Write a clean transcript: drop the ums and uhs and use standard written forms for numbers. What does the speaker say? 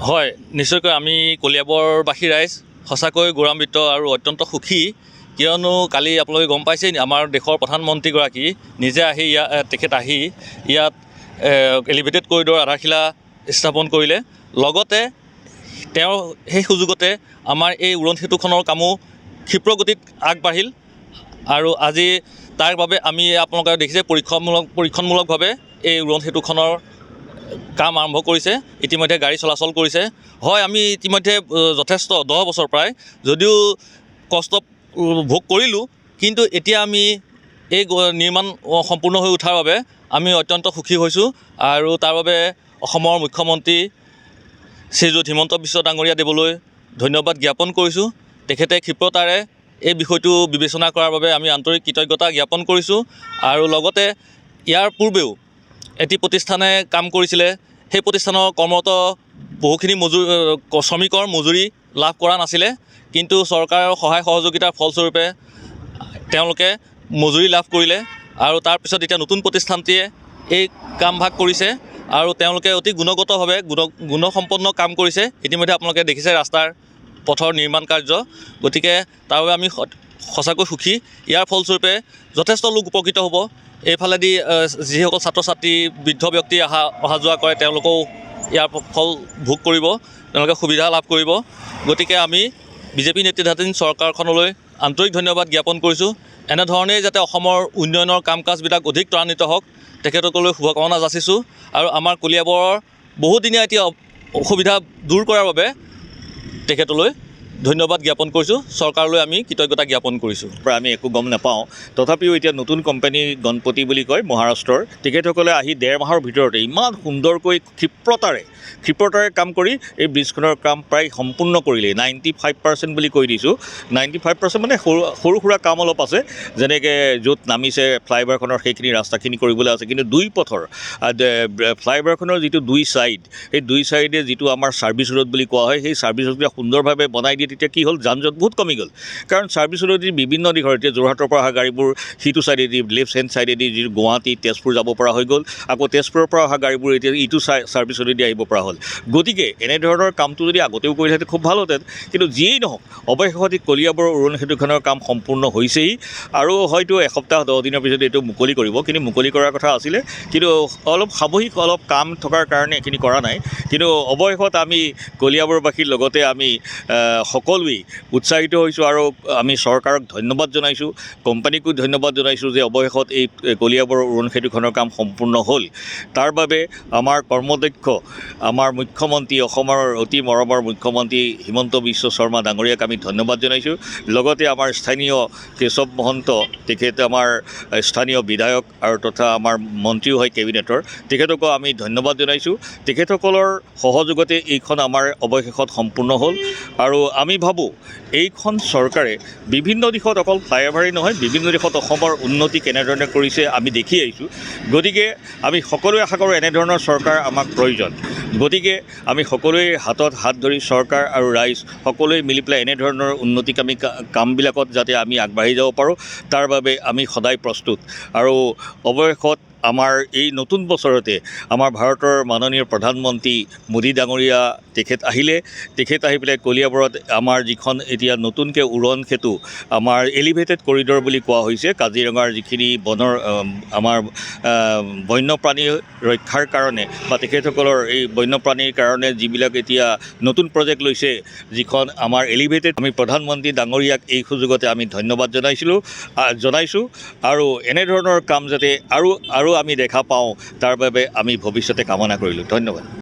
হয়, নিশ্চয়কৈ আমি কলিয়াবৰবাসী ৰাইজ সঁচাকৈ গৌৰৱান্বিত আৰু অত্যন্ত সুখী। কিয়নো কালি আপোনালোকে গম পাইছেই, আমাৰ দেশৰ প্ৰধানমন্ত্ৰীগৰাকী নিজে আহি তেখেত আহি ইয়াত এলিভেটেড কৰিডৰ আধাৰশিলা স্থাপন কৰিলে। লগতে তেওঁ সেই সুযোগতে আমাৰ এই উৰণ সেতুখনৰ কামো ক্ষিপ্ৰগতিত আগবাঢ়িল। আৰু আজি তাৰ বাবে আমি আপোনালোকে দেখিছে পৰীক্ষণমূলকভাৱে এই উৰণ সেতুখনৰ কাম আৰম্ভ কৰিছে। ইতিমধ্যে গাড়ী চলাচল কৰিছে। হয়, আমি ইতিমধ্যে যথেষ্ট 10 বছৰ প্ৰায় যদিও কষ্ট ভোগ কৰিলোঁ, কিন্তু এতিয়া আমি এই নিৰ্মাণ সম্পূৰ্ণ হৈ উঠাৰ বাবে আমি অত্যন্ত সুখী হৈছোঁ। আৰু তাৰ বাবে অসমৰ মুখ্যমন্ত্ৰী শ্ৰীযুত হিমন্ত বিশ্ব ডাঙৰীয়া দেৱলৈ ধন্যবাদ জ্ঞাপন কৰিছোঁ। তেখেতে ক্ষিপ্ৰতাৰে এই বিষয়টো বিবেচনা কৰাৰ বাবে আমি আন্তৰিক কৃতজ্ঞতা জ্ঞাপন কৰিছোঁ। আৰু লগতে ইয়াৰ পূৰ্বেও এটি প্ৰতিষ্ঠানে কাম কৰিছিলে। সেই প্ৰতিষ্ঠানৰ কৰ্মৰত বহুখিনি শ্ৰমিকৰ মজুৰি লাভ কৰা নাছিলে, কিন্তু চৰকাৰৰ সহায় সহযোগিতাৰ ফলস্বৰূপে তেওঁলোকে মজুৰি লাভ কৰিলে। আৰু তাৰপিছত এতিয়া নতুন প্ৰতিষ্ঠানটিয়ে এই কামভাগ কৰিছে আৰু তেওঁলোকে অতি গুণগতভাৱে গুণসম্পন্ন কাম কৰিছে। ইতিমধ্যে আপোনালোকে দেখিছে ৰাস্তাৰ পথৰ নিৰ্মাণ কাৰ্য। গতিকে তাৰ বাবে আমি সঁচাকৈ সুখী। ইয়াৰ ফলস্বৰূপে যথেষ্ট লোক উপকৃত হ'ব। এইফালেদি যিসকল ছাত্ৰ ছাত্ৰী বৃদ্ধ ব্যক্তি অহা যোৱা কৰে তেওঁলোকেও ইয়াৰ ফল ভোগ কৰিব, তেওঁলোকে সুবিধা লাভ কৰিব। গতিকে আমি বিজেপি নেতৃত্বাধীন চৰকাৰখনলৈ আন্তৰিক ধন্যবাদ জ্ঞাপন কৰিছোঁ। এনেধৰণেই যাতে অসমৰ উন্নয়নৰ কাম কাজবিলাক অধিক ত্বৰান্বিত হওক তেখেতসকললৈ শুভকামনা যাচিছোঁ। আৰু আমাৰ কলিয়াবৰৰ বহুদিনীয়া এতিয়া অসুবিধা দূৰ কৰাৰ বাবে তেখেতলৈ ধন্যবাদ জ্ঞাপন কৰিছোঁ। চৰকাৰলৈ আমি কৃতজ্ঞতা জ্ঞাপন কৰিছোঁ। আমি একো গম নাপাওঁ, তথাপিও এতিয়া নতুন কোম্পানী গণপতি বুলি কয় মহাৰাষ্ট্ৰৰ, তেখেতসকলে আহি 1.5 মাহৰ ভিতৰতে ইমান সুন্দৰকৈ ক্ষিপ্ৰতাৰে কাম কৰি এই ব্ৰিজখনৰ কাম প্ৰায় সম্পূৰ্ণ কৰিলে। 95% বুলি কৈ দিছোঁ। 95% মানে সৰু সুৰা কাম অলপ আছে, যেনেকৈ য'ত নামিছে ফ্লাইঅভাৰখনৰ সেইখিনি ৰাস্তাখিনি কৰিবলৈ আছে। কিন্তু দুই পথৰ ফ্লাইঅভাৰখনৰ যিটো দুই ছাইড, সেই দুই ছাইডে যিটো আমাৰ ছাৰ্ভিচ ৰোড বুলি কোৱা হয়, সেই ছাৰ্ভিচ ৰোডবিলাক সুন্দৰভাৱে বনাই দিয়ে। তেতিয়া কি হ'ল, যান জঁট বহুত কমি গ'ল। কাৰণ ছাৰ্ভিচ ৰোডেদি বিভিন্ন দিশৰ এতিয়া যোৰহাটৰ পৰা অহা গাড়ীবোৰ সিটো ছাইডেদি লেফ্ট হেণ্ড ছাইডেদি যিটো গুৱাহাটী তেজপুৰ যাব পৰা হৈ গ'ল। আকৌ তেজপুৰৰ পৰা অহা গাড়ীবোৰ এতিয়া ইটো ছাৰ্ভিচ ৰোডেদি আহিব পৰা হ'ল। গতিকে এনেধৰণৰ কামটো যদি আগতেও কৰিলেহেঁতেন খুব ভাল হ'লহেঁতেন। কিন্তু যিয়েই নহওক, অৱশেষত কলিয়াবৰৰ উৰণ সেতুখনৰ কাম সম্পূৰ্ণ হৈছেই। আৰু হয়তো এসপ্তাহ 10 দিনৰ পিছত এইটো মুকলি কৰিব। কিন্তু মুকলি কৰাৰ কথা আছিলে, কিন্তু অলপ সাময়িক কাম থকাৰ কাৰণে এইখিনি কৰা নাই। কিন্তু অৱশেষত আমি কলিয়াবৰবাসীৰ লগতে আমি সকলোৱেই উৎসাহিত হৈছোঁ আৰু আমি চৰকাৰক ধন্যবাদ জনাইছোঁ, কোম্পানীকো ধন্যবাদ জনাইছোঁ যে অৱশেষত এই কলিয়াবৰৰ উৰণ সেতুখনৰ কাম সম্পূৰ্ণ হ'ল। তাৰ বাবে আমাৰ কৰ্মদক্ষ আমাৰ মুখ্যমন্ত্ৰী, অসমৰ অতি মৰমৰ মুখ্যমন্ত্ৰী হিমন্ত বিশ্ব শৰ্মা ডাঙৰীয়াক আমি ধন্যবাদ জনাইছোঁ। লগতে আমাৰ স্থানীয় কেশৱ মহন্ত, তেখেত আমাৰ স্থানীয় বিধায়ক আৰু তথা আমাৰ মন্ত্ৰীও হয় কেবিনেটৰ, তেখেতকো আমি ধন্যবাদ জনাইছোঁ। তেখেতসকলৰ সহযোগতে এইখন আমাৰ অৱশেষত সম্পূৰ্ণ হ'ল। আৰু আমি ভাবোঁ এইখন চৰকাৰে বিভিন্ন দিশত অকল ফ্লাইঅভাৰেই নহয়, বিভিন্ন দিশত অসমৰ উন্নতি কেনেধৰণে কৰিছে আমি দেখি আহিছোঁ। গতিকে আমি সকলোৱে আশা কৰোঁ এনেধৰণৰ চৰকাৰ আমাক প্ৰয়োজন। গতিকে আমি সকলোৱে হাতত হাত ধৰি চৰকাৰ আৰু ৰাইজ সকলোৱে মিলি পেলাই এনেধৰণৰ উন্নতিকামী কামবিলাকত যাতে আমি আগবাঢ়ি যাব পাৰোঁ, তাৰ বাবে আমি সদায় প্ৰস্তুত। আৰু অৱশেষত আমাৰ এই নতুন বছৰতে আমাৰ ভাৰতৰ মাননীয় প্ৰধানমন্ত্ৰী মোদী ডাঙৰীয়া তেখেত আহি পেলাই কলিয়াবৰত আমাৰ যিখন এতিয়া নতুনকৈ উৰণ সেতু আমাৰ এলিভেটেড কৰিডৰ বুলি কোৱা হৈছে, কাজিৰঙাৰ যিখিনি আমাৰ বন্যপ্ৰাণী ৰক্ষাৰ কাৰণে বা তেখেতসকলৰ এই বন্যপ্ৰাণীৰ কাৰণে যিবিলাক এতিয়া নতুন প্ৰজেক্ট লৈছে, যিখন আমাৰ এলিভেটেড, আমি প্ৰধানমন্ত্ৰী ডাঙৰীয়াক এই সুযোগতে আমি ধন্যবাদ জনাইছোঁ। আৰু এনেধৰণৰ কাম যাতে আৰু আমি দেখা পাওঁ, তাৰ বাবে আমি ভৱিষ্যতে কামনা কৰিলোঁ। ধন্যবাদ।